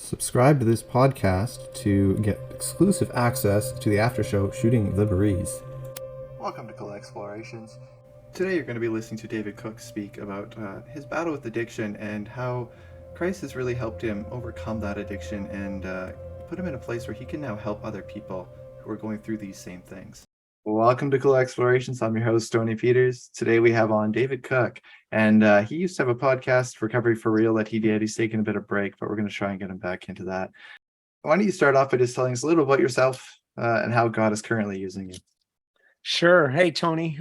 Subscribe to this podcast to get exclusive access to the after show Shooting the Breeze. Welcome to Koch Explorations. Today you're going to be listening to David Koch speak about his battle with addiction and how Christ has really helped him overcome that addiction and put him in a place where he can now help other people who are going through these same things. Welcome to Koch Explorations. I'm your host, Tony Peters. Today we have on David Koch, and he used to have a podcast, Recovery for Real, that he did. He's taken a bit of break, but we're going to try and get him back into that. Why don't you start off by just telling us a little about yourself and how God is currently using you? Sure. Hey, Tony.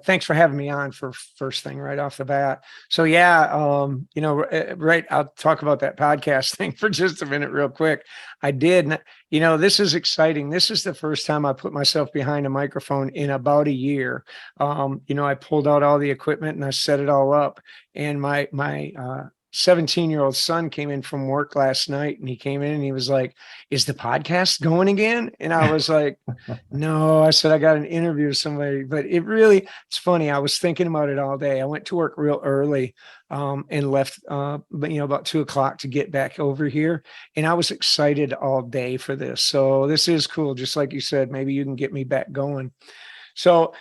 Thanks for having me on for first thing right off the bat. So right. I'll talk about that podcast thing for just a minute real quick. I did. This is exciting. This is the first time I put myself behind a microphone in about a year. I pulled out all the equipment and I set it all up, and my 17-year-old son came in from work last night, and he came in and he was like, "Is the podcast going again?" And I was like, "No," I said, "I got an interview with somebody." But it's funny. I was thinking about it all day. I went to work real early and left, about 2:00 to get back over here. And I was excited all day for this. So this is cool. Just like you said, maybe you can get me back going. So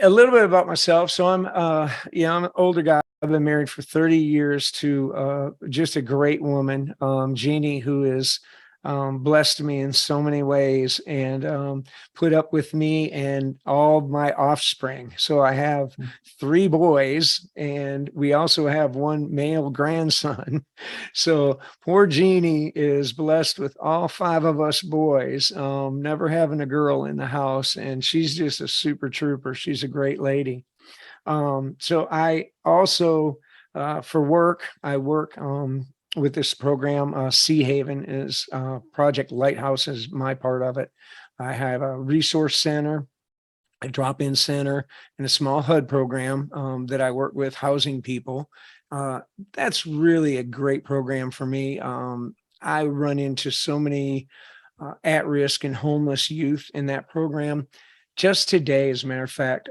a little bit about myself. So I'm an older guy. I've been married for 30 years to just a great woman, Jeannie, who has blessed me in so many ways and put up with me and all my offspring. So I have 3 boys, and we also have 1 male grandson. So poor Jeannie is blessed with all 5 of us boys, never having a girl in the house. And she's just a super trooper. She's a great lady. So I also, for work, I work with this program. Sea Haven is Project Lighthouse is my part of it. I have a resource center, a drop-in center, and a small HUD program that I work with housing people. That's really a great program for me. I run into so many at-risk and homeless youth in that program. Just today, as a matter of fact,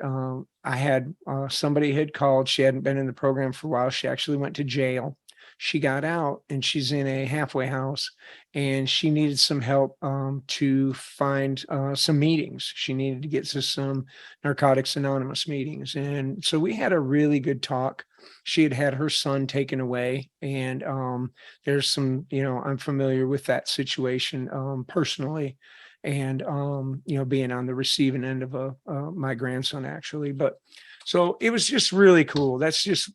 I had somebody had called. She hadn't been in the program for a while. She actually went to jail. She got out and she's in a halfway house, and she needed some help to find some meetings. She needed to get to some Narcotics Anonymous meetings. And so we had a really good talk. She had had her son taken away, and there's some, I'm familiar with that situation personally, and being on the receiving end of my grandson, actually. But so it was just really cool. That's just,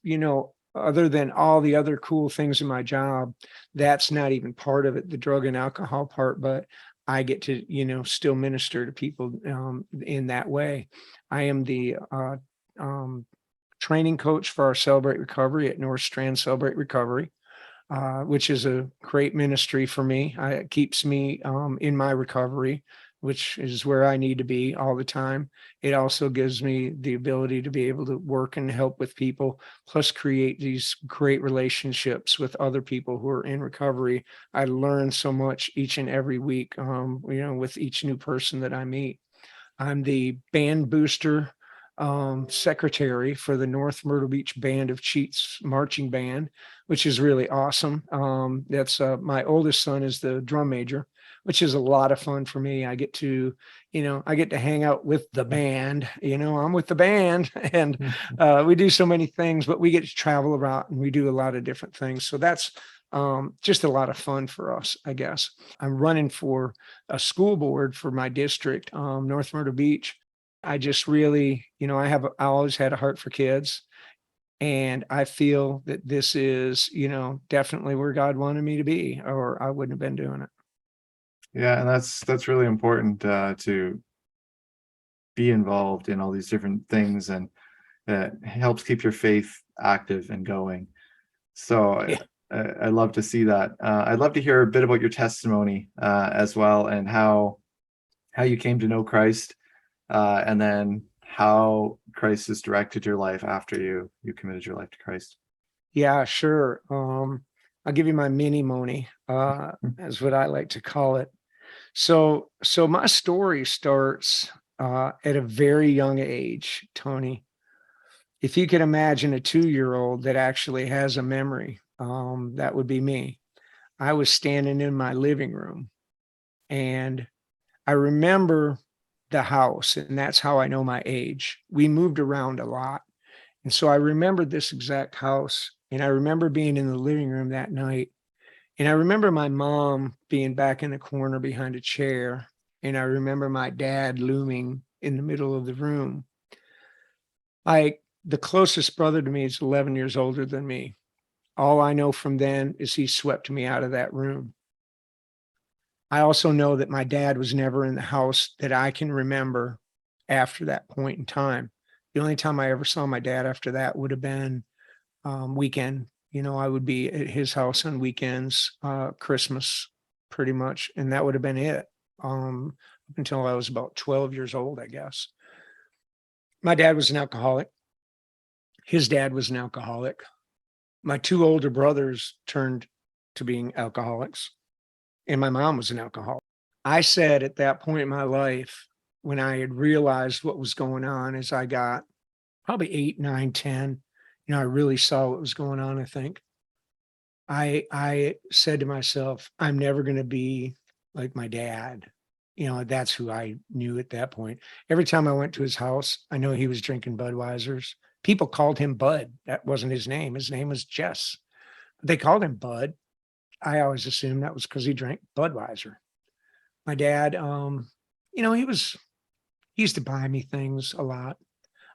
other than all the other cool things in my job, that's not even part of it, the drug and alcohol part, but I get to, still minister to people in that way. I am the training coach for our Celebrate Recovery at North Strand Celebrate Recovery, which is a great ministry for me. It keeps me in my recovery, which is where I need to be all the time. It also gives me the ability to be able to work and help with people, plus create these great relationships with other people who are in recovery. I learn so much each and every week, with each new person that I meet. I'm the band booster secretary for the North Myrtle Beach Band of Cheats marching band, which is really awesome. That's my oldest son is the drum major, which is a lot of fun for me. I get to hang out with the band. I'm with the band, and we do so many things, but we get to travel around and we do a lot of different things. So that's just a lot of fun for us, I guess. I'm running for a school board for my district, North Myrtle Beach. I just really, I always had a heart for kids, and I feel that this is, definitely where God wanted me to be, or I wouldn't have been doing it. Yeah, and that's really important to be involved in all these different things, and it helps keep your faith active and going. So Yeah. I'd love to see that. I'd love to hear a bit about your testimony as well, and how you came to know Christ, and then how Christ has directed your life after you committed your life to Christ. Yeah, sure. I'll give you my mini Moni, is what I like to call it. So my story starts at a very young age, Tony. If you could imagine a 2-year-old that actually has a memory, that would be me. I was standing in my living room, and I remember the house, and that's how I know my age. We moved around a lot. And so I remember this exact house, and I remember being in the living room that night. And I remember my mom being back in the corner behind a chair. And I remember my dad looming in the middle of the room. The closest brother to me is 11 years older than me. All I know from then is he swept me out of that room. I also know that my dad was never in the house that I can remember after that point in time. The only time I ever saw my dad after that would have been weekend. I would be at his house on weekends, Christmas, pretty much, and that would have been it. Up until I was about 12 years old, I guess. My dad was an alcoholic. His dad was an alcoholic. My two older brothers turned to being alcoholics, and my mom was an alcoholic. I said at that point in my life, when I had realized what was going on, as I got probably 8, 9, 10, I really saw what was going on, I think. I said to myself, I'm never going to be like my dad. That's who I knew at that point. Every time I went to his house, I know he was drinking Budweisers. People called him Bud. That wasn't his name. His name was Jess. They called him Bud. I always assumed that was because he drank Budweiser. My dad, he used to buy me things a lot.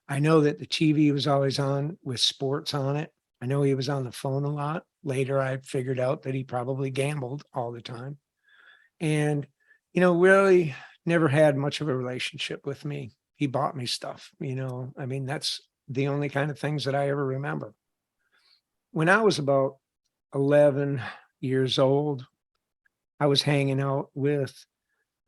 I know that the TV was always on with sports on it. I know he was on the phone a lot. Later, I figured out that he probably gambled all the time. And, really never had much of a relationship with me. He bought me stuff, that's the only kind of things that I ever remember. When I was about 11 years old, I was hanging out with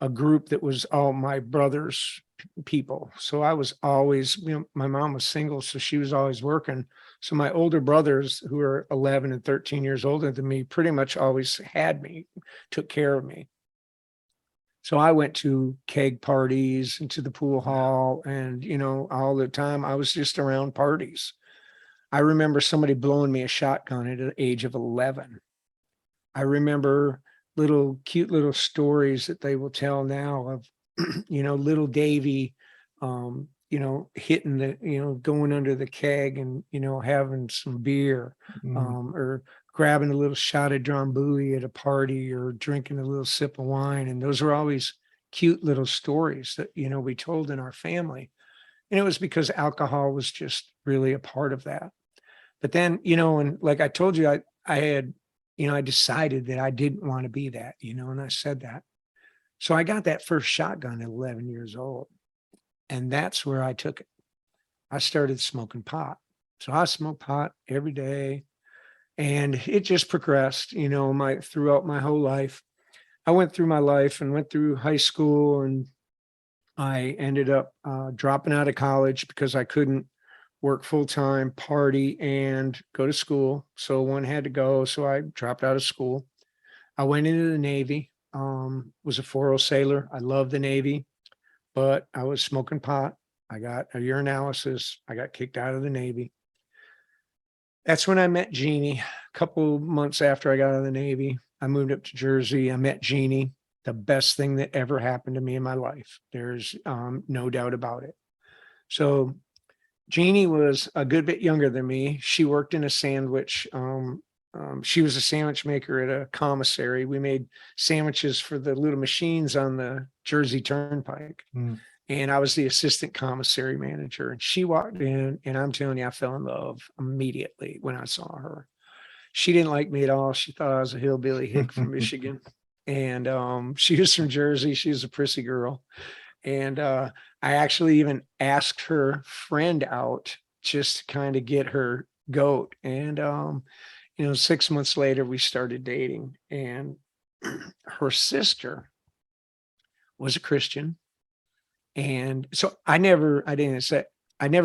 a group that was all my brother's people. So I was always, my mom was single, so she was always working. So my older brothers, who are 11 and 13 years older than me, pretty much always had me, took care of me. So I went to keg parties and to the pool hall, and, all the time I was just around parties. I remember somebody blowing me a shotgun at the age of 11. I remember cute little stories that they will tell now of, little Davy, hitting going under the keg and, having some beer, or grabbing a little shot of Drambuie at a party or drinking a little sip of wine. And those were always cute little stories that, we told in our family. And it was because alcohol was just really a part of that. But then, and like I told you, I had, I decided that I didn't want to be that, and I said that. So I got that first shotgun at 11 years old. And that's where I took it. I started smoking pot. So I smoked pot every day. And it just progressed, throughout my whole life. I went through my life and went through high school, and I ended up dropping out of college because I couldn't work full time, party, and go to school. So one had to go. So I dropped out of school. I went into the Navy, was a 4-0 sailor. I loved the Navy, but I was smoking pot. I got a urinalysis. I got kicked out of the Navy. That's when I met Jeannie. A couple months after I got out of the Navy, I moved up to Jersey. I met Jeannie, the best thing that ever happened to me in my life. There's no doubt about it. So Jeannie was a good bit younger than me. She worked in a sandwich. She was a sandwich maker at a commissary. We made sandwiches for the little machines on the Jersey Turnpike. And I was the assistant commissary manager. And she walked in, and I'm telling you, I fell in love immediately when I saw her. She didn't like me at all. She thought I was a hillbilly hick from Michigan. And she was from Jersey. She was a prissy girl. And I actually even asked her friend out just to kind of get her goat. And 6 months later, we started dating. And her sister was a Christian. And so I never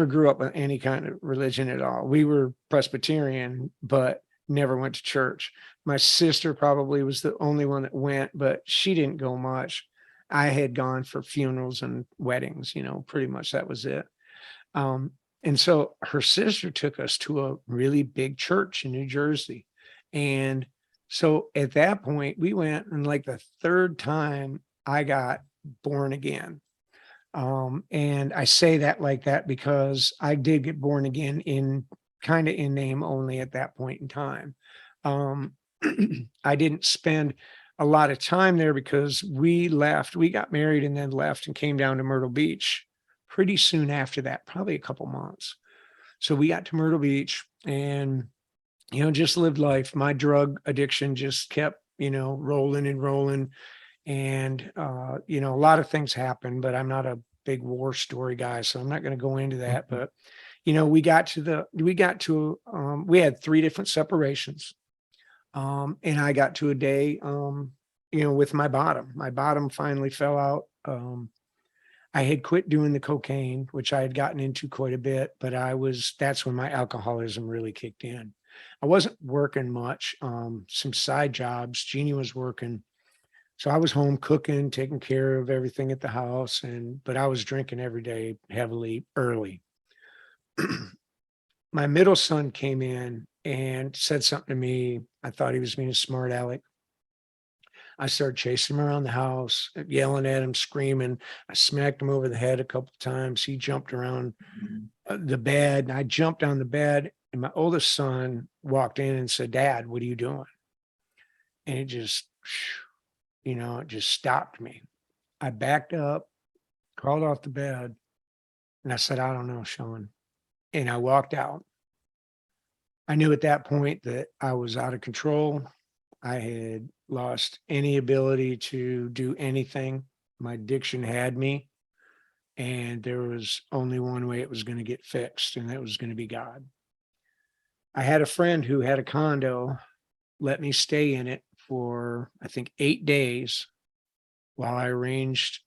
grew up with any kind of religion at all. We were Presbyterian, but never went to church. My sister probably was the only one that went, but she didn't go much. I had gone for funerals and weddings, pretty much that was it. And so her sister took us to a really big church in New Jersey. And So at that point, we went, and like the third time I got born again. And I say that like that because I did get born again in kind of in name only at that point in time. Um, I didn't spend a lot of time there because we left, we got married and then left and came down to Myrtle Beach pretty soon after that, probably a couple months. So we got to Myrtle Beach and, just lived life. My drug addiction just kept, rolling and rolling. And, a lot of things happened, but I'm not a big war story guy, so I'm not going to go into that. Mhm. But, we had three different separations. And I got to a day, with my bottom. My bottom finally fell out. I had quit doing the cocaine, which I had gotten into quite a bit, but that's when my alcoholism really kicked in. I wasn't working much, some side jobs. Jeannie was working. So I was home cooking, taking care of everything at the house, but I was drinking every day heavily early. My middle son came in and said something to me. I thought he was being a smart aleck. I started chasing him around the house, yelling at him, screaming. I smacked him over the head a couple of times. He jumped around the bed, and I jumped on the bed. And my oldest son walked in and said, "Dad, what are you doing?" And it just stopped me. I backed up, crawled off the bed, and I said, "I don't know, Sean." And I walked out. I knew at that point that I was out of control. I had lost any ability to do anything. My addiction had me, and there was only one way it was going to get fixed, and that was going to be God. I had a friend who had a condo, let me stay in it for, I think, 8 days while I arranged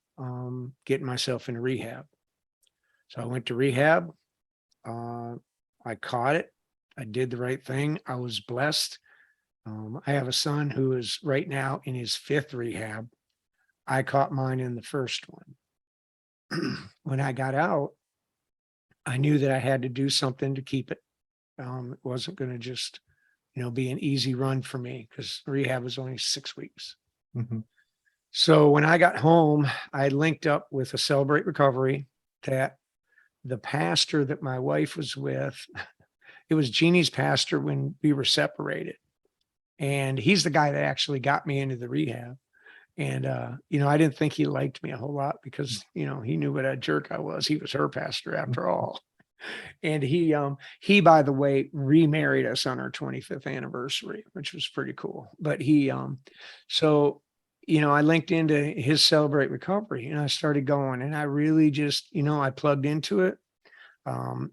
getting myself into rehab. So I went to rehab. I caught it. I did the right thing. I was blessed. I have a son who is right now in his fifth rehab. I caught mine in the first one. When I got out, I knew that I had to do something to keep it. It wasn't going to just, be an easy run for me because rehab was only 6 weeks. Mhm. So when I got home, I linked up with a Celebrate Recovery that the pastor that my wife was with, it was Jeannie's pastor when we were separated. And he's the guy that actually got me into the rehab. And, I didn't think he liked me a whole lot because, he knew what a jerk I was. He was her pastor after all. And he, by the way, remarried us on our 25th anniversary, which was pretty cool. But so, I linked into his Celebrate Recovery and I started going and I really just, I plugged into it. Um,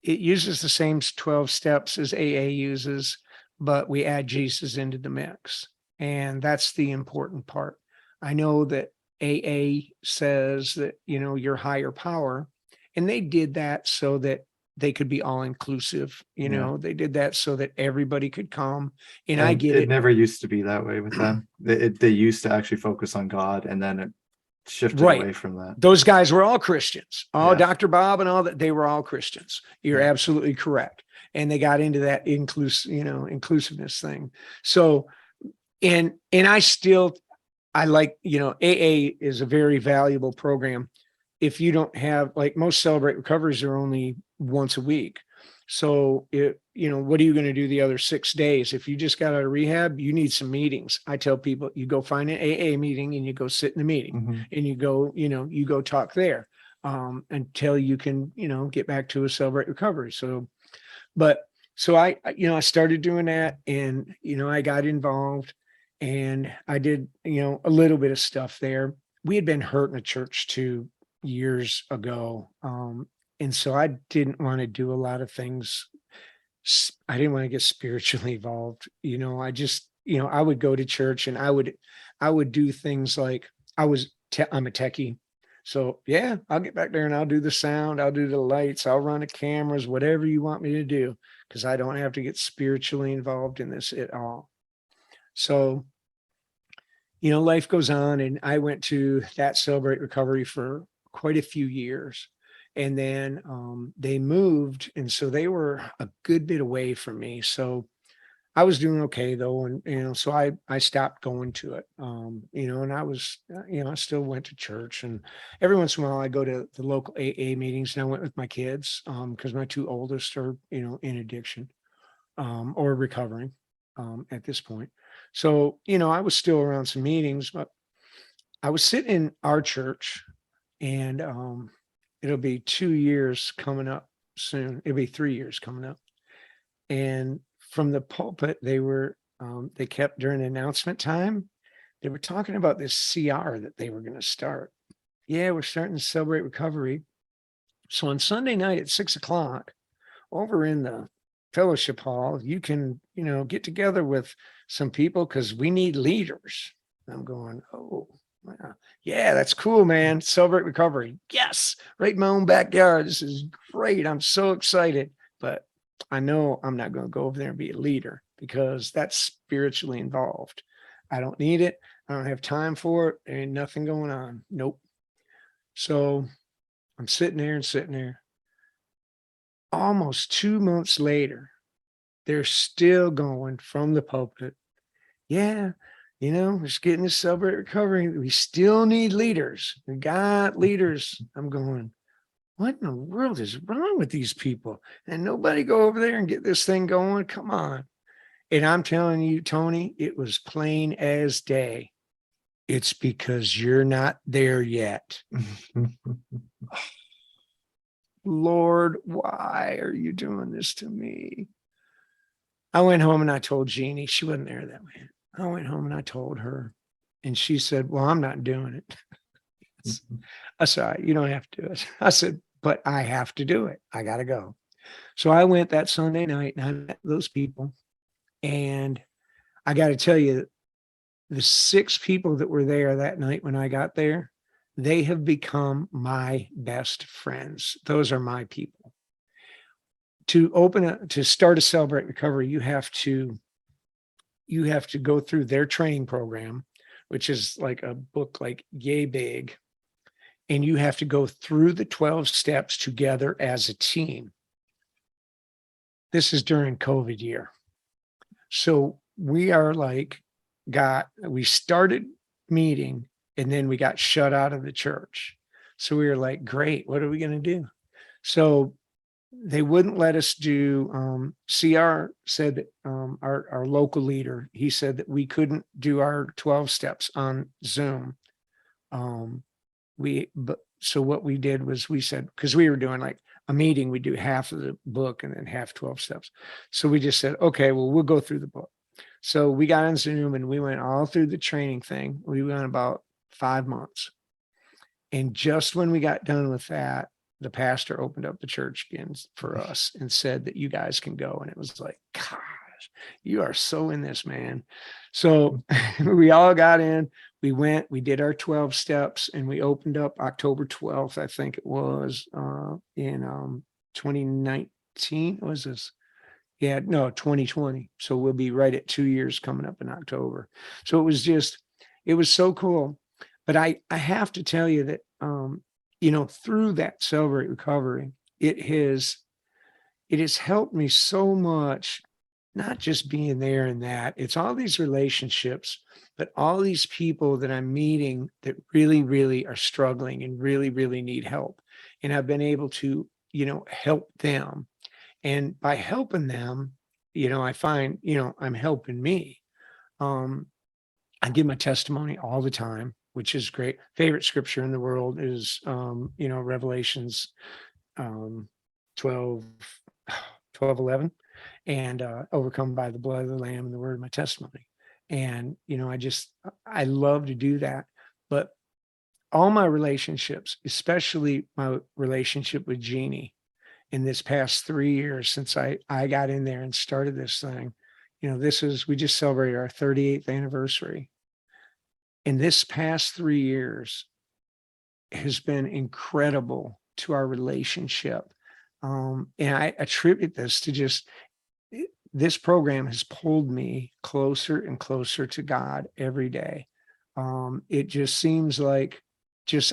it uses the same 12 steps as AA uses, but we add Jesus into the mix. And that's the important part. I know that AA says that, your higher power, and they did that so that they could be all inclusive. Yeah. They did that so that everybody could come. And I And get it it. never used to be that way with them. They used to actually focus on God, and then it shifted Right. away from that. Those guys were all Christians. All Yeah. Dr. Bob and all that, they were all Christians. You're Yeah. absolutely correct. And they got into that inclusiveness thing. So, and I like, AA is a very valuable program. If you don't have, like, most Celebrate Recoveries are only once a week. So what are you going to do the other 6 days? If you just got out of rehab, you need some meetings. I tell people you go find an AA meeting and you go sit in the meeting Hmm. and you go talk there until you can, get back to a Celebrate Recovery. So I started doing that and, I got involved and I did, a little bit of stuff there. We had been hurt in the church 2 years ago. And so I didn't want to do a lot of things. I didn't want to get spiritually involved. I just, I would go to church and I would do things like I'm a techie. So yeah, I'll get back there and I'll do the sound, I'll do the lights, I'll run the cameras, whatever you want me to do, because I don't have to get spiritually involved in this at all. So, life goes on and I went to that Celebrate Recovery for quite a few years. And then they moved. And so they were a good bit away from me. So I was doing okay though. And, so I stopped going to it, and I was, I still went to church, and every once in a while I go to the local AA meetings, and I went with my kids, because my two oldest are, in addiction, or recovering, at this point. So, I was still around some meetings, but I was sitting in our church, and it'll be 2 years coming up soon. It'll be 3 years coming up. And from the pulpit, they kept during announcement time, they were talking about this CR that they were going to start. Yeah, we're starting to celebrate recovery. So on Sunday night at 6 o'clock, over in the fellowship hall, you can, get together with some people because we need leaders. I'm going, oh, wow. Yeah, that's cool, man. Celebrate recovery. Yes, right in my own backyard. This is great. I'm so excited. But I know I'm not going to go over there and be a leader because that's spiritually involved. I don't need it. I don't have time for it. There ain't nothing going on. Nope. So I'm sitting there and sitting there. Almost 2 months later, they're still going from the pulpit. Yeah, we're just getting to celebrate recovery. We still need leaders. We got leaders. I'm going, what in the world is wrong with these people? And nobody go over there and get this thing going. Come on. And I'm telling you, Tony, it was plain as day. It's because you're not there yet. Lord, why are you doing this to me? I went home and I told Jeannie, she wasn't there that way. I went home and I told her, and she said, well, I'm not doing it. I said, you don't have to do it. I said, but I have to do it. I got to go. So I went that Sunday night and I met those people. And I got to tell you, the 6 people that were there that night when I got there, they have become my best friends. Those are my people. To start a Celebrate Recovery, you have to go through their training program, which is like a book like yay big. And you have to go through the 12 steps together as a team. This is during COVID year. So we are we started meeting and then we got shut out of the church. So we were like, great, what are we going to do? So they wouldn't let us do, CR said that our local leader, he said that we couldn't do our 12 steps on Zoom. So what we did was we said, because we were doing like a meeting, we do half of the book and then half 12 steps. So we just said, okay, well, we'll go through the book. So we got on Zoom and we went all through the training thing. We went about 5 months. And just when we got done with that, the pastor opened up the church again for us and said that you guys can go. And it was like, gosh, you are so in this, man. So we all got in, we went, we did our 12 steps, and we opened up October 12th, I think it was, in 2019. What was this? Yeah, no, 2020. So we'll be right at 2 years coming up in October. So it was so cool. But I have to tell you that, through that Celebrate Recovery, it has helped me so much, not just being there and that. It's all these relationships, but all these people that I'm meeting that really, really are struggling and really, really need help. And I've been able to, help them. And by helping them, I find, I'm helping me. I give my testimony all the time, which is great. Favorite scripture in the world is, Revelations 12, 11, and overcome by the blood of the Lamb and the word of my testimony. And, I love to do that. But all my relationships, especially my relationship with Jeannie in this past 3 years since I got in there and started this thing, we just celebrated our 38th anniversary. And this past 3 years has been incredible to our relationship. And I attribute this to this program has pulled me closer and closer to God every day. It just seems like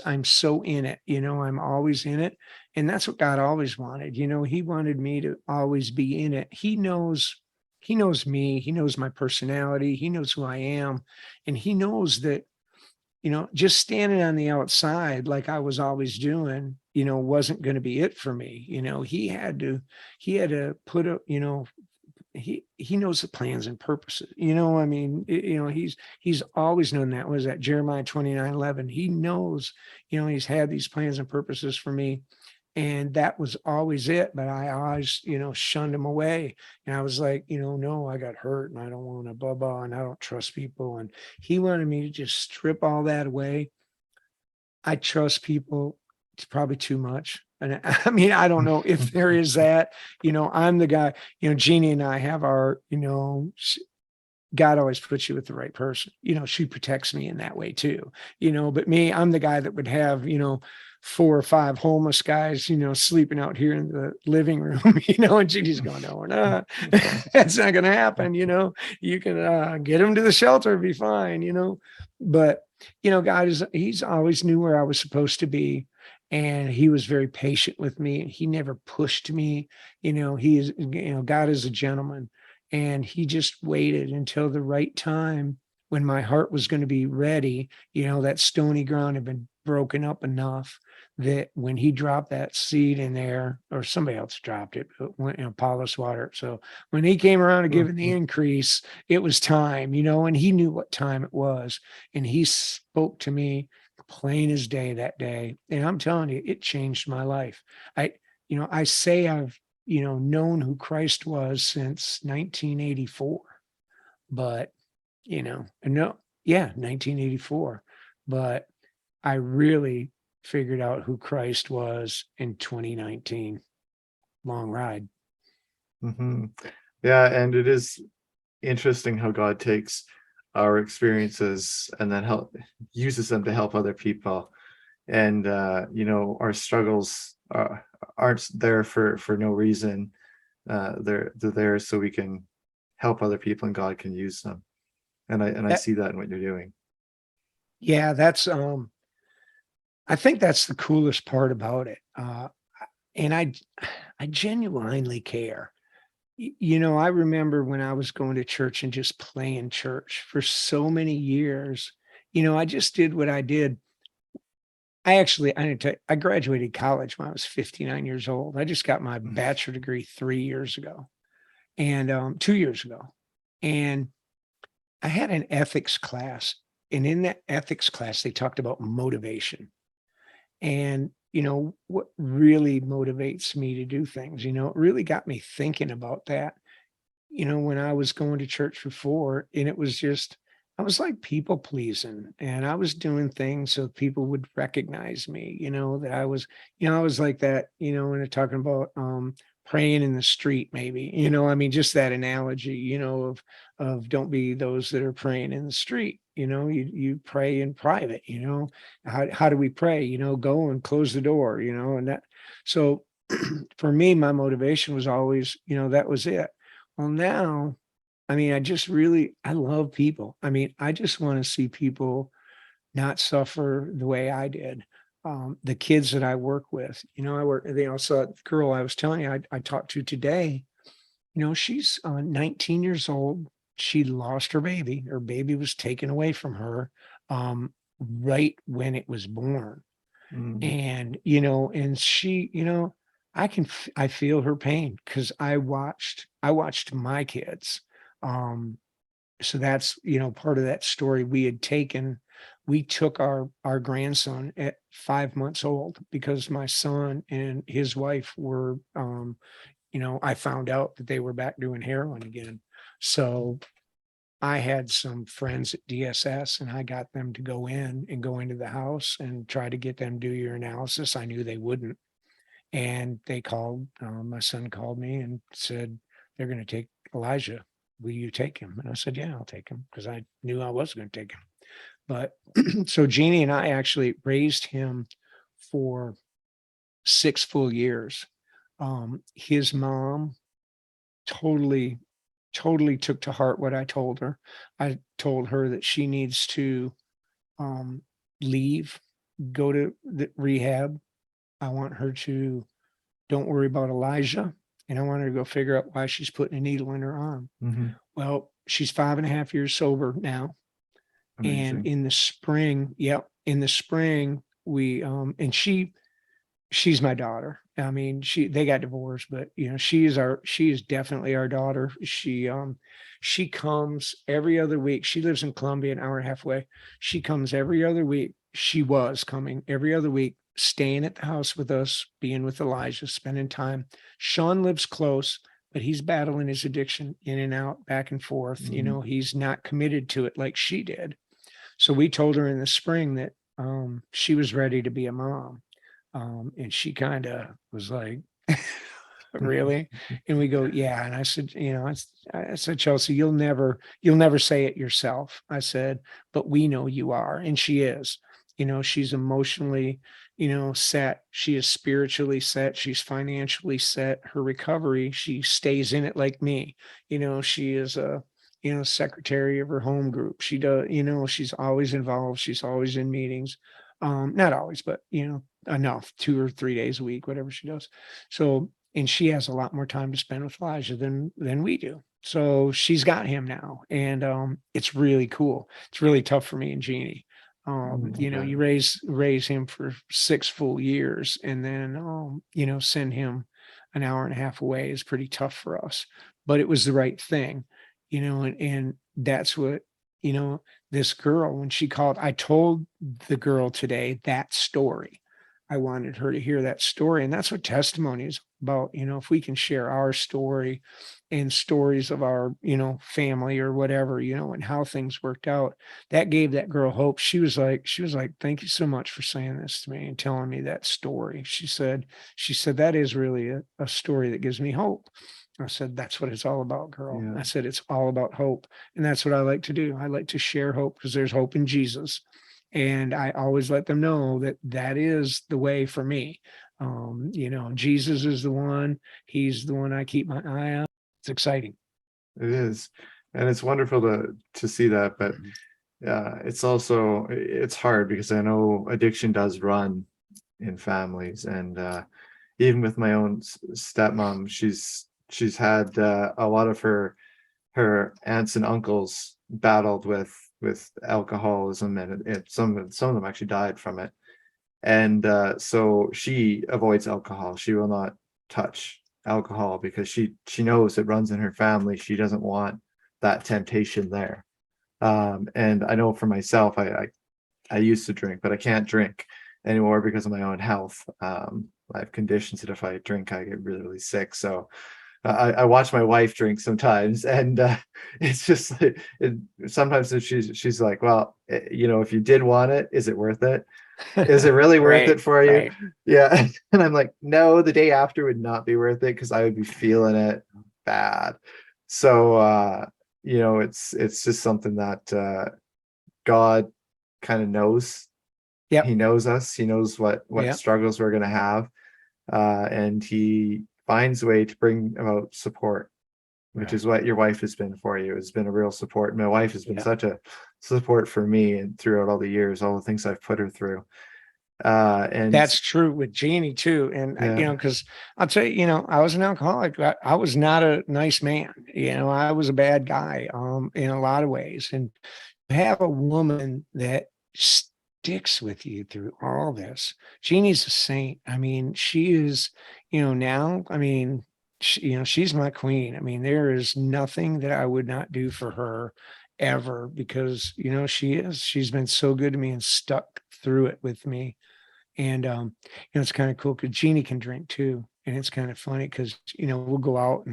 I'm so in it, I'm always in it. And that's what God always wanted. He wanted me to always be in it. He knows he knows me, he knows my personality, he knows who I am, and he knows that, just standing on the outside like I was always doing, wasn't going to be it for me. He had to put a, he knows the plans and purposes. I mean, he's always known that. Was that Jeremiah 29:11? He knows, he's had these plans and purposes for me. And that was always it. But I always, shunned him away. And I was like, no, I got hurt and I don't want to blah, blah, and I don't trust people. And he wanted me to just strip all that away. I trust people. It's probably too much. And I mean, I don't know if there is that, I'm the guy, Jeannie and I have our, God always puts you with the right person. She protects me in that way too. But me, I'm the guy that would have, 4 or 5 homeless guys, sleeping out here in the living room, and Jeannie's going, no, we're not. That's not going to happen. You can get them to the shelter, be fine, but, God he's always knew where I was supposed to be. And he was very patient with me. He never pushed me. He is, God is a gentleman. And he just waited until the right time when my heart was going to be ready. That stony ground had been broken up enough that when he dropped that seed in there, or somebody else dropped it, but when, Apollos water. So when he came around to giving the increase, it was time, and he knew what time it was. And he spoke to me plain as day that day. And I'm telling you, it changed my life. I say I've known who Christ was since 1984, but, no, yeah, 1984, but I really figured out who Christ was in 2019. Long ride. Mm-hmm. Yeah, and it is interesting how God takes our experiences and then uses them to help other people. And our struggles aren't there for no reason. They're there so we can help other people, and God can use them. And I That, see that in what you're doing. yeah, that's I think that's the coolest part about it. And I genuinely care. I remember when I was going to church and just playing church for so many years. I just did what I did. I didn't tell you, I graduated college when I was 59 years old. I just got my bachelor degree 3 years ago, and 2 years ago. And I had an ethics class, and in that ethics class they talked about motivation. And what really motivates me to do things, it really got me thinking about that, when I was going to church before. And it was just, I was like people pleasing, and I was doing things so people would recognize me, that I was, I was like that, when they're talking about praying in the street, maybe, I mean, just that analogy, of don't be those that are praying in the street. You pray in private. How do we pray? Go and close the door, and that. So for me, my motivation was always, that was it. Well, now, I mean, I love people. I mean, I just want to see people not suffer the way I did. The kids that I work with, so the girl I was telling you, I talked to today, she's 19 years old. She lost her baby. Her baby was taken away from her right when it was born. Mm. And, and she, I feel her pain because I watched my kids. Um, so that's, part of that story. We took our grandson at 5 months old because my son and his wife were, I found out that they were back doing heroin again. So I had some friends at DSS, and I got them to go into the house and try to get them to do your analysis. I knew they wouldn't. And they called, my son called me and said, they're going to take Elijah. Will you take him? And I said, yeah, I'll take him, because I knew I was going to take him. But so Jeannie and I actually raised him for 6 full years. His mom totally, totally took to heart what I told her. I told her that she needs to um, leave, go to the rehab. I want her to, don't worry about Elijah. and I want her to go figure out why she's putting a needle in her arm. Mm-hmm. Well, she's 5.5 years sober now. And Amazing. in the spring, in the spring, we, and she's my daughter. I mean, they got divorced, but she is definitely our daughter. She comes every other week. She lives in Columbia, an hour and a half away. She comes every other week. She was coming every other week, staying at the house with us, being with Elijah, spending time. Sean lives close, but he's battling his addiction in and out, back and forth. Mm-hmm. He's not committed to it like she did. So we told her in the spring that she was ready to be a mom. And she kind of was like, really? And we go, yeah. And I said, I said, Chelsea, you'll never say it yourself. I said, but we know you are. And she is. She's emotionally, set. She is spiritually set. She's financially set. Her recovery, she stays in it like me. She is a secretary of her home group. She does, she's always involved. She's always in meetings. Not always, but enough, 2 or 3 days a week, whatever she does. So, and she has a lot more time to spend with Elijah than we do. So she's got him now, and it's really cool. It's really tough for me and Jeannie. Okay. You raise him for 6 full years, and then send him an hour and a half away is pretty tough for us. But it was the right thing, and that's what this girl, when she called, I told the girl today that story. I wanted her to hear that story. And that's what testimony is about. If we can share our story and stories of our, family or whatever, and how things worked out, that gave that girl hope. She was like, thank you so much for saying this to me and telling me that story. She said, that is really a story that gives me hope. I said, that's what it's all about, girl. Yeah. I said, it's all about hope. And that's what I like to do. I like to share hope because there's hope in Jesus. And I always let them know that that is the way for me. Jesus is the one. He's the one I keep my eye on. It's exciting. It is, and it's wonderful to see that. But it's hard because I know addiction does run in families, and even with my own stepmom, she's had a lot of her aunts and uncles battled with alcoholism, and some of them actually died from it. And so she avoids alcohol. She will not touch alcohol because she knows it runs in her family. She doesn't want that temptation there. And I know for myself, I used to drink, but I can't drink anymore because of my own health. I have conditions that if I drink, I get really, really sick. So I watch my wife drink sometimes, and it's just sometimes she's like, well, if you did want it, is it worth it? Is it really worth it for you? Right. Yeah. And I'm like, no, the day after would not be worth it because I would be feeling it bad. So it's just something that God kind of knows. Yep. He knows us. He knows what Yep. struggles we're going to have, and he finds a way to bring about support, which is what your wife has been for you. It's been a real support. My wife has been such a support for me, and throughout all the years, all the things I've put her through. And that's true with Jeannie too. And because I'll tell you, I was an alcoholic. I was not a nice man. I was a bad guy in a lot of ways. And to have a woman that sticks with you through all this. Jeannie's a saint. I mean, she is, now, I mean, she's my queen. I mean, there is nothing that I would not do for her ever because, she's been so good to me and stuck through it with me. And, it's kind of cool because Jeannie can drink too. And it's kind of funny because, we'll go out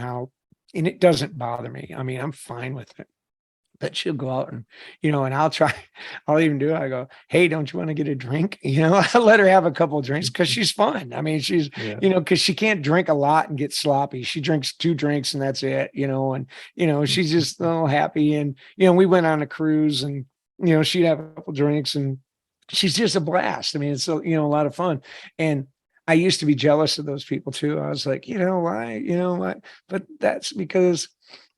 and it doesn't bother me. I mean, I'm fine with it. But she'll go out and, and I'll even do it. I go, hey, don't you want to get a drink? I let her have a couple of drinks because she's fun. I mean, she's, because she can't drink a lot and get sloppy. She drinks 2 drinks and that's it, and, she's just happy. And, we went on a cruise and, she'd have a couple drinks and she's just a blast. I mean, it's, a lot of fun. And I used to be jealous of those people too. I was like, why, but that's because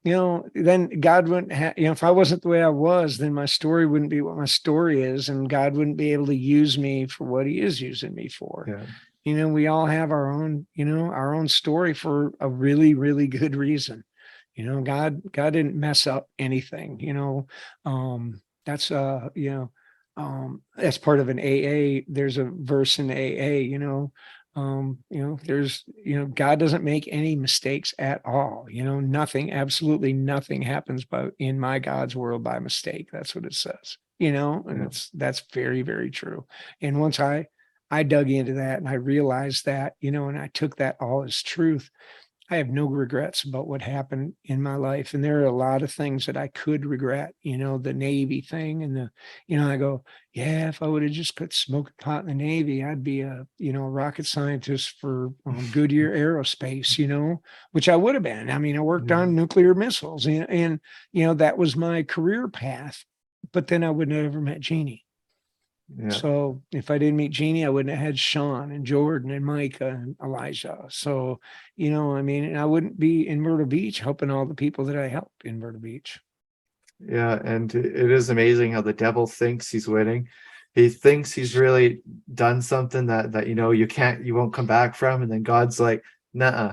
then God wouldn't have, if I wasn't the way I was, then my story wouldn't be what my story is. And God wouldn't be able to use me for what he is using me for. Yeah. we all have our own, our own story for a really, really good reason. God didn't mess up anything, that's, as part of an AA, there's a verse in AA, there's, God doesn't make any mistakes at all. Nothing, absolutely nothing happens in my God's world by mistake. That's what it says, and Yeah. that's very, very true. And once I dug into that and I realized that, and I took that all as truth, I have no regrets about what happened in my life. And there are a lot of things that I could regret, the Navy thing and I go, yeah, if I would have just quit smoking pot in the Navy, I'd be a rocket scientist for Goodyear Aerospace, which I would have been. I mean, I worked Yeah. on nuclear missiles and that was my career path, but then I would have never met Jeannie. Yeah. So if I didn't meet Jeannie, I wouldn't have had Sean and Jordan and Micah and Elijah. So, I mean, and I wouldn't be in Myrtle Beach helping all the people that I helped in Myrtle Beach. Yeah, and it is amazing how the devil thinks he's winning. He thinks he's really done something that you won't come back from, and then God's like, "Nah,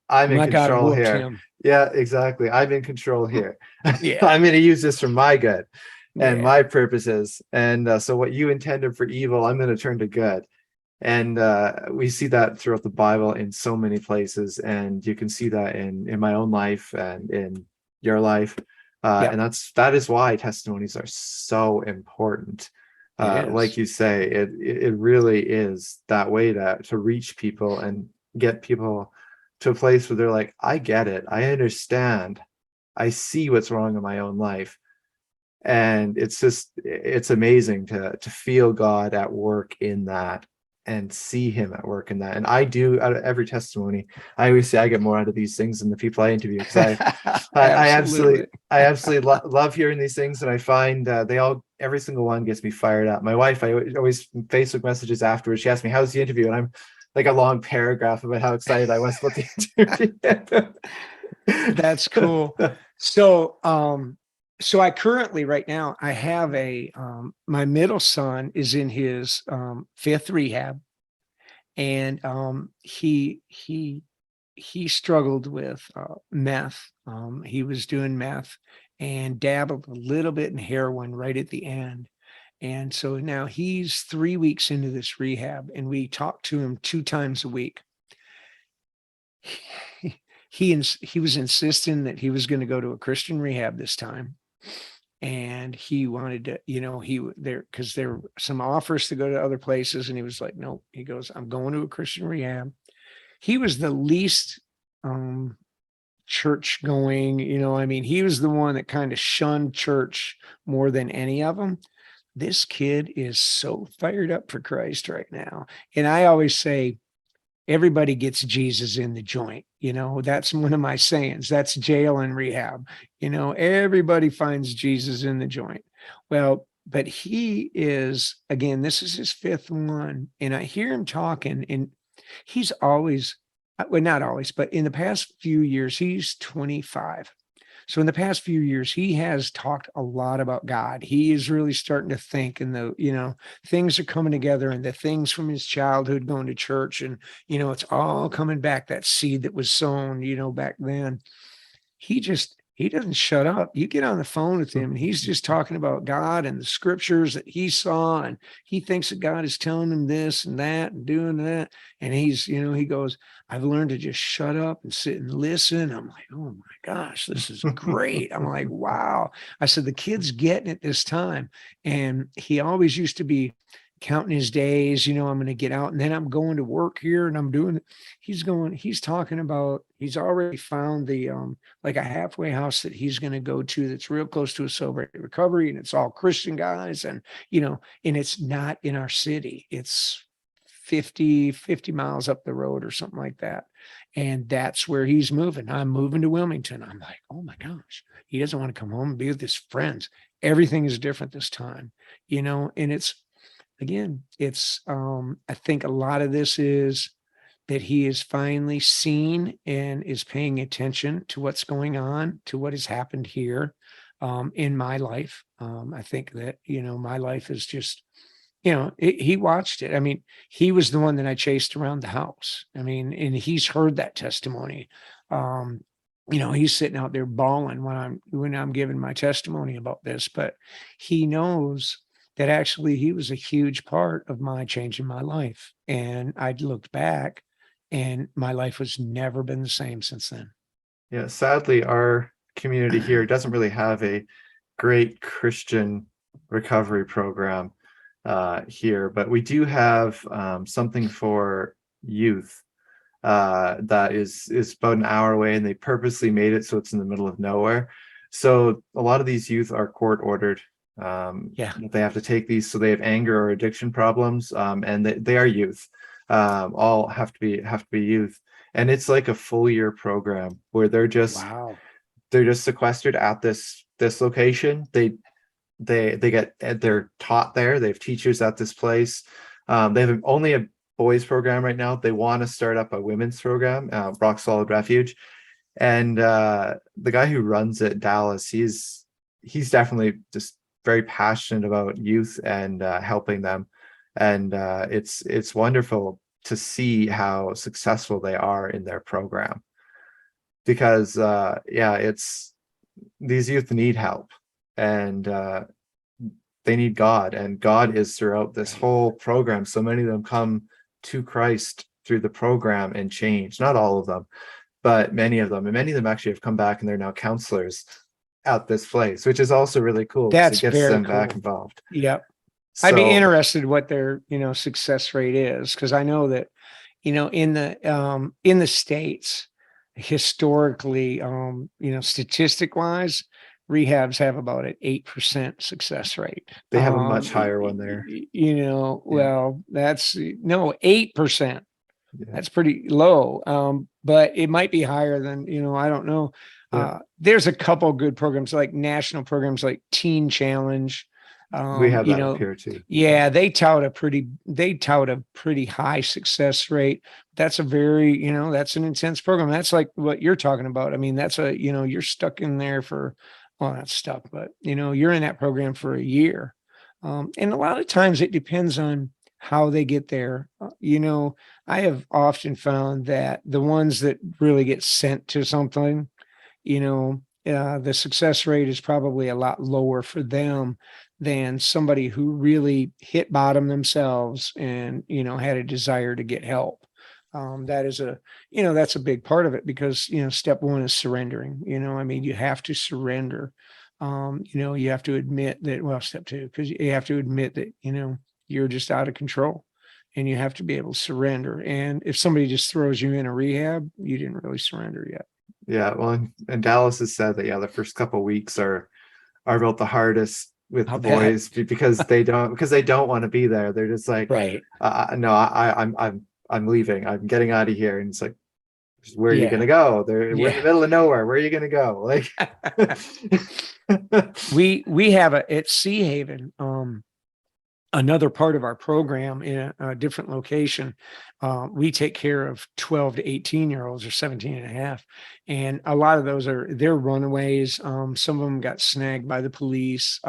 I'm in My God control whooped here." him. Yeah, exactly. I'm in control here. Yeah. I'm going to use this for my good and Yeah. my purposes. And so what you intended for evil, I'm going to turn to good. And we see that throughout the Bible in so many places, and you can see that in my own life and in your life. Yeah. And that is why testimonies are so important. It Like is. you say, it really is that way to reach people and get people to a place where they're like, I get it, I understand, I see what's wrong in my own life. And it's amazing to feel God at work in that and see him at work in that. And I do, out of every testimony, I always say I get more out of these things than the people I interview, because Absolutely. I absolutely love hearing these things. And I find every single one gets me fired up. My wife, I always Facebook messages afterwards, she asked me, how's the interview? And I'm like a long paragraph about how excited I was about the interview. That's cool. So I currently right now I have my middle son is in his fifth rehab, and he struggled with meth. He was doing meth and dabbled a little bit in heroin right at the end. And so now he's 3 weeks into this rehab, and we talk to him 2 times a week. He was insisting that he was going to go to a Christian rehab this time, and he wanted to, there because there were some offers to go to other places, and he was like, no. He goes, I'm going to a Christian rehab. He was the least church going, I mean, he was the one that kind of shunned church more than any of them. This kid is so fired up for Christ right now. And I always say, everybody gets Jesus in the joint. That's one of my sayings. That's jail and rehab. Everybody finds Jesus in the joint. Well, but he is, again, this is his fifth one. And I hear him talking, and he's always, well, not always, but in the past few years, he's 25. So in the past few years, he has talked a lot about God. He is really starting to think, and things are coming together, and the things from his childhood going to church, and it's all coming back. That seed that was sown, back then. He doesn't shut up. You get on the phone with him and he's just talking about God and the scriptures that he saw, and he thinks that God is telling him this and that and doing that. And he goes, I've learned to just shut up and sit and listen. I'm like, oh my gosh, this is great. I'm like, wow. I said, the kid's getting it this time. And he always used to be counting his days, I'm going to get out and then I'm going to work here and I'm doing it. He's talking about, he's already found the like a halfway house that he's going to go to that's real close to a sober recovery, and it's all Christian guys, and and it's not in our city. It's 50 miles up the road or something like that. And that's where he's moving. I'm moving to Wilmington. I'm like, oh my gosh, he doesn't want to come home and be with his friends. Everything is different this time, and it's I think a lot of this is that he is finally seen and is paying attention to what's going on, to what has happened here in my life. I think that, my life is just he watched it. I mean, he was the one that I chased around the house. I mean, and he's heard that testimony. Um, he's sitting out there bawling when I'm giving my testimony about this, but he knows that actually he was a huge part of my changing my life. And I'd looked back and my life has never been the same since then. Yeah, sadly, our community here doesn't really have a great Christian recovery program here, but we do have something for youth that is about an hour away, and they purposely made it so it's in the middle of nowhere. So a lot of these youth are court ordered. Yeah. They have to take these, so they have anger or addiction problems, and they are youth. All have to be youth, and it's like a full year program where Wow. they're just sequestered at this location. They're taught there. They have teachers at this place. They have only a boys program right now. They want to start up a women's program, Rock Solid Refuge. And the guy who runs it, Dallas, he's definitely just very passionate about youth and helping them. And it's wonderful to see how successful they are in their program, because it's these youth need help, and they need God, and God is throughout this whole program. So many of them come to Christ through the program and change. Not all of them, but many of them. And many of them actually have come back and they're now counselors at this place, which is also really cool because it That's gets very them back cool. involved. Yep. I'd be So interested what their, success rate is, because I know that, in the States, historically, statistic wise, rehabs have about an 8% success rate. they have a much higher one there. Yeah. Well, that's no 8%. Yeah. That's pretty low. But it might be higher than, I don't know. Yeah. There's a couple good programs, like national programs like Teen Challenge. We Um, have you that up know, here too. yeah, they tout a pretty high success rate. That's a very, that's an intense program. That's like what you're talking about. I mean, you're stuck in there for, well, not stuck, but you're in that program for a year. And a lot of times it depends on how they get there. I have often found that the ones that really get sent to something, the success rate is probably a lot lower for them than somebody who really hit bottom themselves and, had a desire to get help. That is that's a big part of it, because, step one is surrendering. I mean, you have to surrender. You have to admit that, well, step two, because you have to admit that, you're just out of control, and you have to be able to surrender. And if somebody just throws you in a rehab, you didn't really surrender yet. Yeah. Well, and Dallas has said that, yeah, the first couple of weeks are about the hardest with I'll the bet. boys, because they don't want to be there. They're just like, Right. no, I'm leaving. I'm getting out of here. And it's like, where are you Yeah. gonna go? We're in the Yeah. middle of nowhere. Where are you gonna go? Like, We have at Sea Haven, another part of our program in a different location. We take care of 12 to 18-year-olds, or 17 and a half. And a lot of those they're runaways. Some of them got snagged by the police.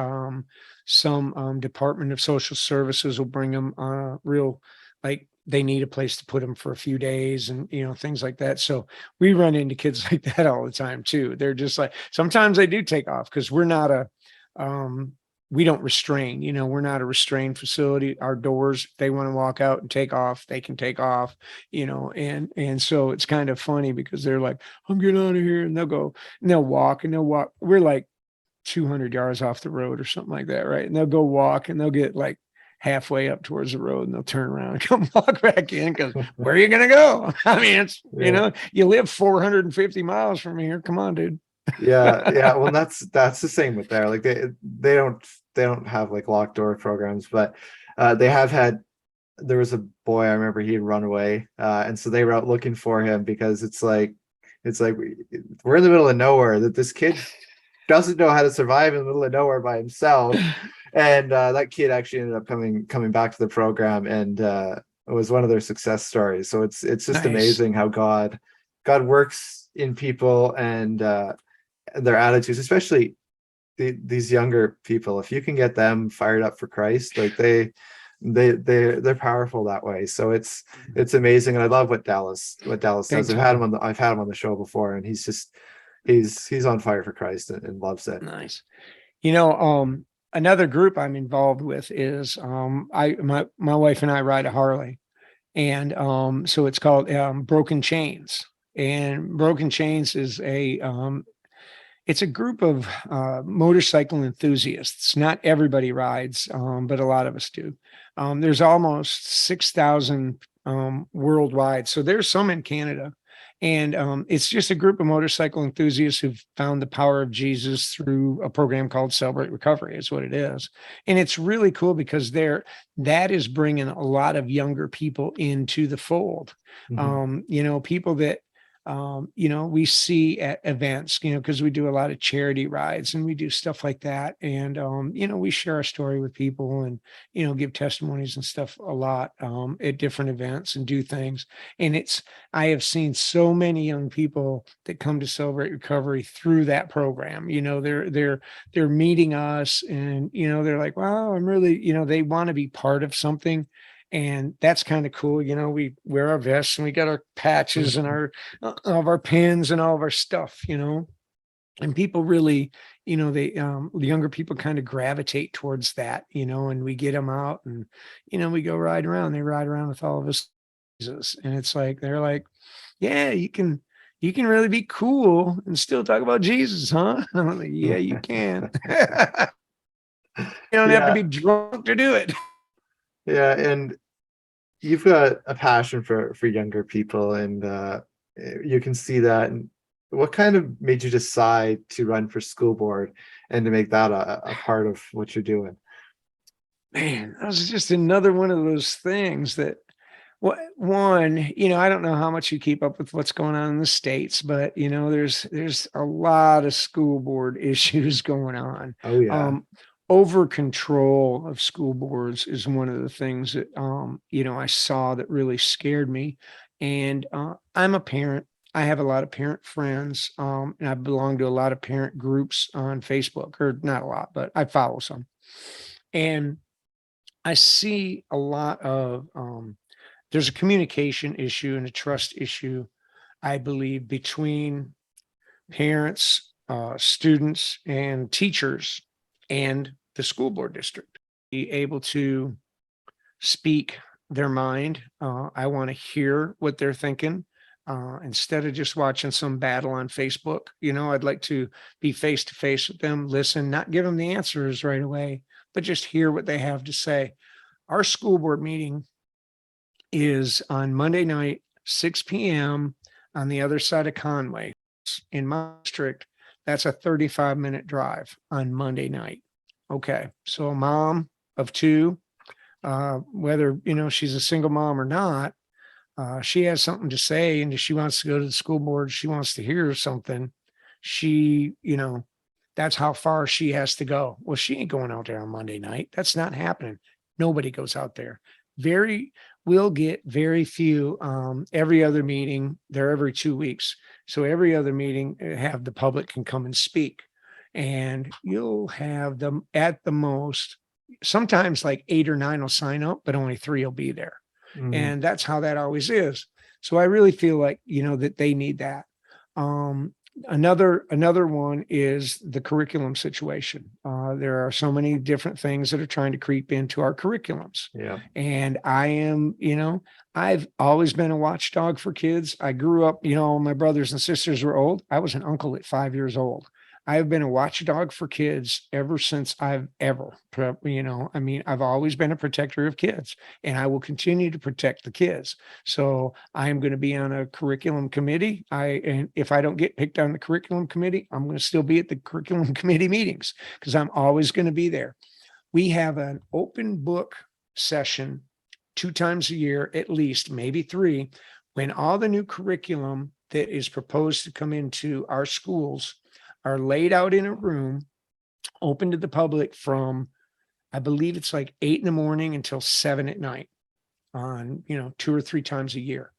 Some Department of Social Services will bring them real, like they need a place to put them for a few days, and things like that. So we run into kids like that all the time too. They're just like, sometimes they do take off, because we're not um, we don't restrain. We're not a restrained facility. Our doors, if they want to walk out and take off, they can take off. And so it's kind of funny, because they're like, I'm getting out of here, and they'll go and they'll walk. We're like 200 yards off the road or something like that, right? And they'll go walk, and they'll get like halfway up towards the road, and they'll turn around and come walk back in, because where are you going to go? I mean, it's, yeah, you live 450 miles from here. Come on, dude. yeah. Well, that's the same with there. Like they don't have like locked door programs, but they have had. There was a boy, I remember, he had run away, and so they were out looking for him, because it's like we're in the middle of nowhere, that this kid doesn't know how to survive in the middle of nowhere by himself. And that kid actually ended up coming back to the program, and it was one of their success stories. So it's just Nice. amazing how God works in people, and their attitudes, especially these younger people. If you can get them fired up for Christ, like they're powerful that way. So it's amazing, and I love what Dallas Big does. time. I've had him on the show before, and he's on fire for Christ and loves it. Nice. Another group I'm involved with is my wife and I ride a Harley, and so it's called Broken Chains. And Broken Chains is it's a group of motorcycle enthusiasts. Not everybody rides, but a lot of us do. There's almost 6,000 worldwide. So there's some in Canada. And it's just a group of motorcycle enthusiasts who've found the power of Jesus through a program called Celebrate Recovery, is what it is. And it's really cool because that is bringing a lot of younger people into the fold. People that we see at events, because we do a lot of charity rides and we do stuff like that. And, we share our story with people and, give testimonies and stuff a lot at different events and do things. And I have seen so many young people that come to Celebrate Recovery through that program. They're meeting us and, they're like, wow, I'm really, they want to be part of something. And that's kind of cool. We wear our vests and we got our patches and all of our pins and all of our stuff, and people really, the younger people kind of gravitate towards that, and we get them out and, we go ride around. They ride around with all of us. And it's like, they're like, yeah, you can really be cool and still talk about Jesus, huh? And I'm like, yeah, you can. You don't have to be drunk to do it. Yeah, and you've got a passion for younger people, and you can see that. And what kind of made you decide to run for school board and to make that a part of what you're doing? Man, that was just another one of those things that one, I don't know how much you keep up with what's going on in the States, but there's a lot of school board issues going on. Oh yeah. Over control of school boards is one of the things that I saw that really scared me. And I'm a parent. I have a lot of parent friends, and I belong to a lot of parent groups on Facebook, or not a lot, but I follow some. And I see a lot of there's a communication issue and a trust issue, I believe, between parents, students, and teachers, and the school board district. Be able to speak their mind. I want to hear what they're thinking. Instead of just watching some battle on Facebook, I'd like to be face to face with them, listen, not give them the answers right away, but just hear what they have to say. Our school board meeting is on Monday night, 6 p.m. on the other side of Conway. In my district, that's a 35-minute drive on Monday night. Okay, so a mom of two, whether she's a single mom or not, she has something to say, and if she wants to go to the school board, she wants to hear something. She, that's how far she has to go. Well, she ain't going out there on Monday night. That's not happening. Nobody goes out there. We'll get very few. Every other meeting, they're every 2 weeks. So every other meeting, have the public can come and speak, and you'll have them at the most. Sometimes like 8 or 9 will sign up, but only 3 will be there. And that's how that always is. So I really feel like, that they need that. Another one is the curriculum situation. There are so many different things that are trying to creep into our curriculums. Yeah. And I am, I've always been a watchdog for kids. I grew up, my brothers and sisters were old. I was an uncle at 5 years old. I've been a watchdog for kids ever since I've always been a protector of kids, and I will continue to protect the kids. So I'm going to be on a curriculum committee. And if I don't get picked on the curriculum committee, I'm going to still be at the curriculum committee meetings because I'm always going to be there. We have an open book session 2 times a year, at least, maybe 3, when all the new curriculum that is proposed to come into our schools are laid out in a room open to the public from, I believe it's like 8 a.m. until 7 p.m. on, 2 or 3 times a year.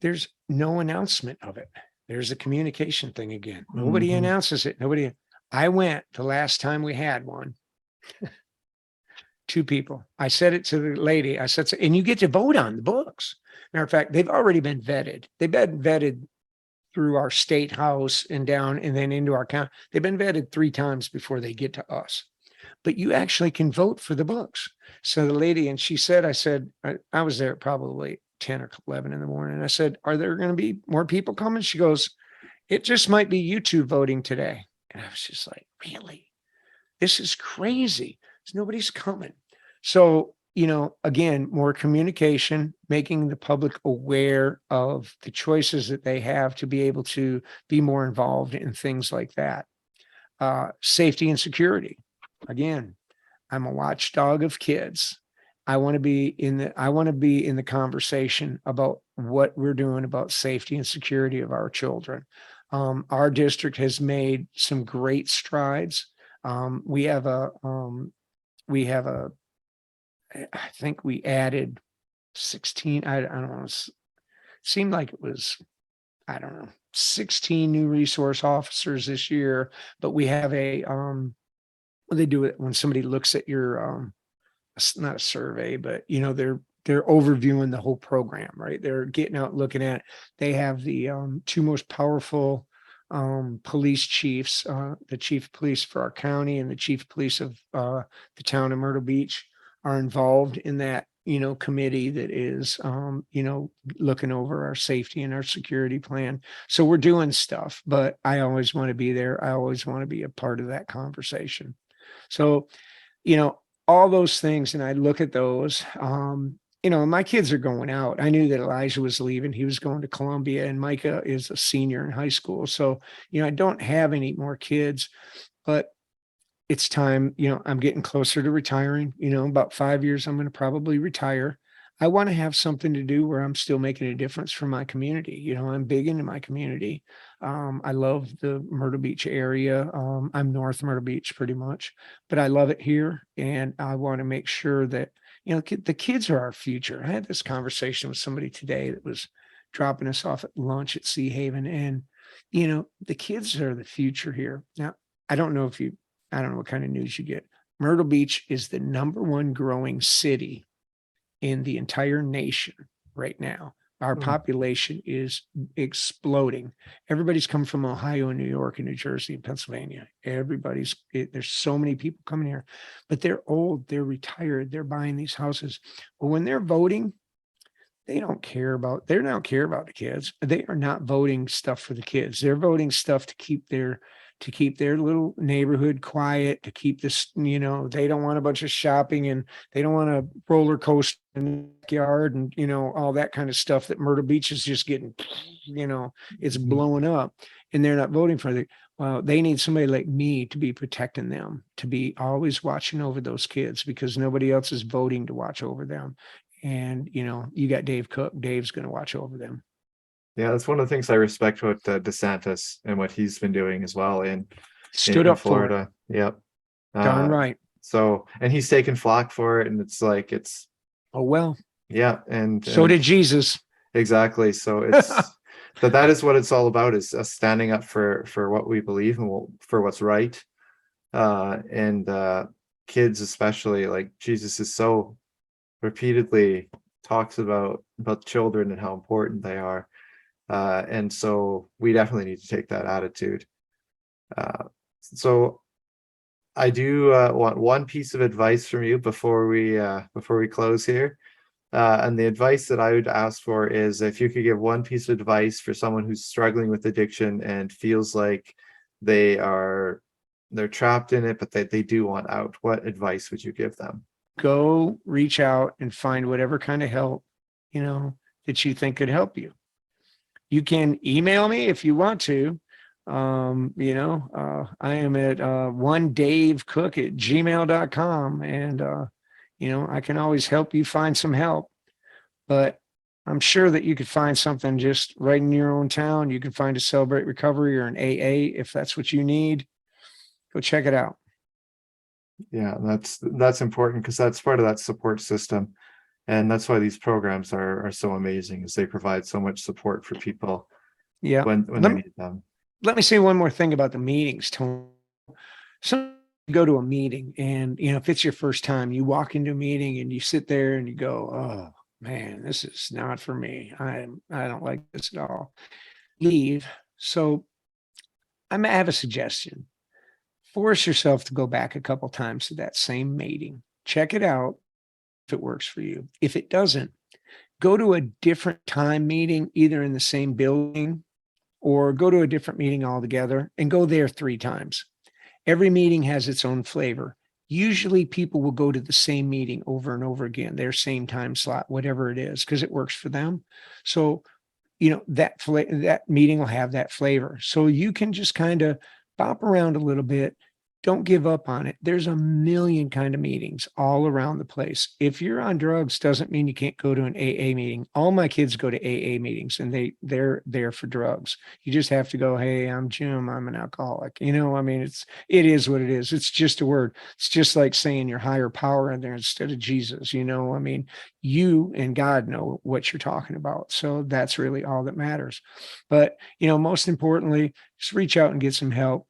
There's no announcement of it. There's a communication thing again. Nobody announces it. I went the last time we had one 2 people. I said it to the lady. I said, and you get to vote on the books. Matter of fact, they've already been vetted. They've been vetted through our state house and down and then into our county. They've been vetted 3 times before they get to us. But you actually can vote for the books. So the lady, and she said, I said, I was there at probably 10 or 11 in the morning. I said, are there going to be more people coming? She goes, it just might be you 2 voting today. And I was just like, really? This is crazy. Nobody's coming. So, again, more communication, making the public aware of the choices that they have to be able to be more involved in things like that. Safety and security. Again, I'm a watchdog of kids. I want to be in the conversation about what we're doing about safety and security of our children. Our district has made some great strides. We have a, I think we added 16. I don't know. It seemed like it was, I don't know, 16 new resource officers this year. But we have they do it when somebody looks at your, not a survey, but they're overviewing the whole program, right? They're getting out, looking at. They have the 2 most powerful police chiefs, the chief of police for our county and the chief of police of the town of Myrtle Beach are involved in that, committee that is, looking over our safety and our security plan. So we're doing stuff, but I always want to be there. I always want to be a part of that conversation. So, all those things. And I look at those, my kids are going out. I knew that Elijah was leaving. He was going to Columbia, and Micah is a senior in high school. So, I don't have any more kids, but it's time. I'm getting closer to retiring. About 5 years, I'm going to probably retire. I want to have something to do where I'm still making a difference for my community. I'm big into my community. I love the Myrtle Beach area. I'm North Myrtle Beach pretty much, but I love it here. And I want to make sure that, the kids are our future. I had this conversation with somebody today that was dropping us off at lunch at Sea Haven. And, the kids are the future here. Now, I don't know what kind of news you get. Myrtle Beach is the #1 growing city in the entire nation right now. Our population is exploding. Everybody's come from Ohio and New York and New Jersey and Pennsylvania. There's so many people coming here, but they're old, they're retired, they're buying these houses. But when they're voting, they don't care about the kids. They are not voting stuff for the kids. They're voting stuff to keep their little neighborhood quiet, to keep this, they don't want a bunch of shopping, and they don't want a roller coaster in the backyard, and, all that kind of stuff that Myrtle Beach is just getting, it's blowing up, and they're not voting for it. Well, they need somebody like me to be protecting them, to be always watching over those kids, because nobody else is voting to watch over them. And, you got Dave Cook. Dave's going to watch over them. Yeah, that's one of the things I respect about DeSantis and what he's been doing as well in Florida. Yep. Darn right. So, and he's taken flack for it, and it's like, oh well. Yeah, and so did Jesus. Exactly. So it's that is what it's all about, is us standing up for what we believe and for what's right. And kids especially, like Jesus is so repeatedly talks about children and how important they are. And so we definitely need to take that attitude. So I do want one piece of advice from you before we close here. And the advice that I would ask for is, if you could give one piece of advice for someone who's struggling with addiction and feels like they're trapped in it, but they do want out, what advice would you give them? Go reach out and find whatever kind of help, that you think could help you. You can email me if you want to. I am at onedavecook@gmail.com, and I can always help you find some help. But I'm sure that you could find something just right in your own town. You can find a Celebrate Recovery or an AA if that's what you need. Go check it out. Yeah, that's important, because that's part of that support system. And that's why these programs are so amazing, is they provide so much support for people when they need them. Let me say one more thing about the meetings, Tony. Some go to a meeting and, if it's your first time, you walk into a meeting and you sit there and you go, oh man, this is not for me. I don't like this at all. Leave. So I have a suggestion. Force yourself to go back a couple times to that same meeting. Check it out if it works for you. If it doesn't, go to a different time meeting, either in the same building or go to a different meeting altogether and go there 3 times. Every meeting has its own flavor. Usually people will go to the same meeting over and over again, their same time slot, whatever it is, because it works for them. So, that meeting will have that flavor. So you can just kind of bop around a little bit. Don't give up on it. There's a million kind of meetings all around the place. If you're on drugs, doesn't mean you can't go to an AA meeting. All my kids go to AA meetings and they're there for drugs. You just have to go, hey, I'm Jim, I'm an alcoholic. It is what it is. It's just a word. It's just like saying your higher power in there instead of Jesus. You and God know what you're talking about. So that's really all that matters. But, most importantly, just reach out and get some help.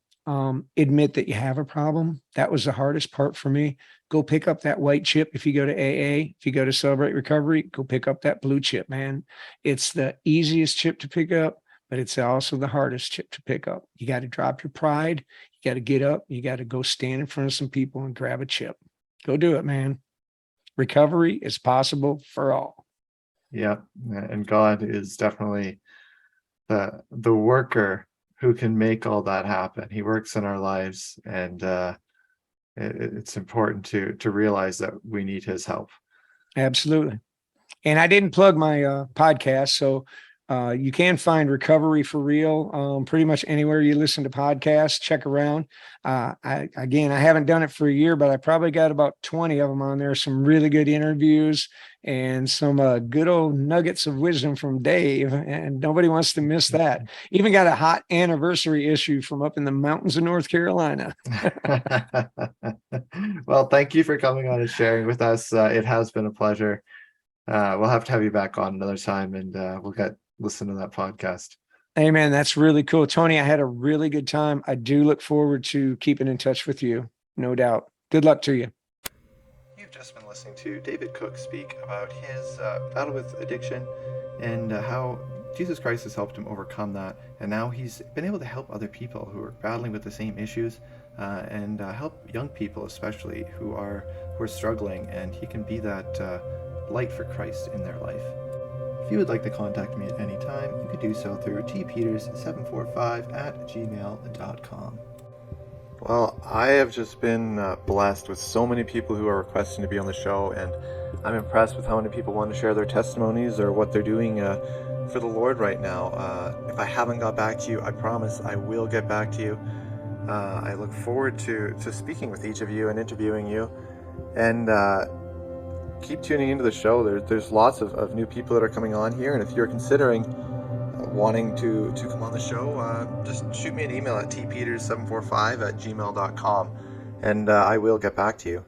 Admit that you have a problem. That was the hardest part for me. Go pick up that white chip. If you go to AA, if you go to Celebrate Recovery, go pick up that blue chip, man. It's the easiest chip to pick up, but it's also the hardest chip to pick up. You got to drop your pride. You got to get up. You got to go stand in front of some people and grab a chip. Go do it, man. Recovery is possible for all. Yeah, and God is definitely the worker who can make all that happen. He works in our lives, and it's important to realize that we need his help. Absolutely. And I didn't plug my podcast, so you can find Recovery for Real pretty much anywhere you listen to podcasts. Check around. I haven't done it for a year, but I probably got about 20 of them on there. Some really good interviews and some good old nuggets of wisdom from Dave, and nobody wants to miss that. Even got a hot anniversary issue from up in the mountains of North Carolina. Well, thank you for coming on and sharing with us. It has been a pleasure. We'll have to have you back on another time, and we'll listen to that podcast. Hey, man, that's really cool. Tony, I had a really good time. I do look forward to keeping in touch with you, no doubt. Good luck to you. You've just been listening to David Koch speak about his battle with addiction and how Jesus Christ has helped him overcome that. And now he's been able to help other people who are battling with the same issues and help young people especially who are struggling. And he can be that light for Christ in their life. If you would like to contact me at any time, you could do so through tpeters745@gmail.com. Well, I have just been blessed with so many people who are requesting to be on the show, and I'm impressed with how many people want to share their testimonies or what they're doing for the Lord right now. If I haven't got back to you, I promise I will get back to you. I look forward to speaking with each of you and interviewing you, and keep tuning into the show. There's lots of new people that are coming on here, and if you're considering wanting to come on the show, just shoot me an email at tpeters745@gmail.com, and I will get back to you.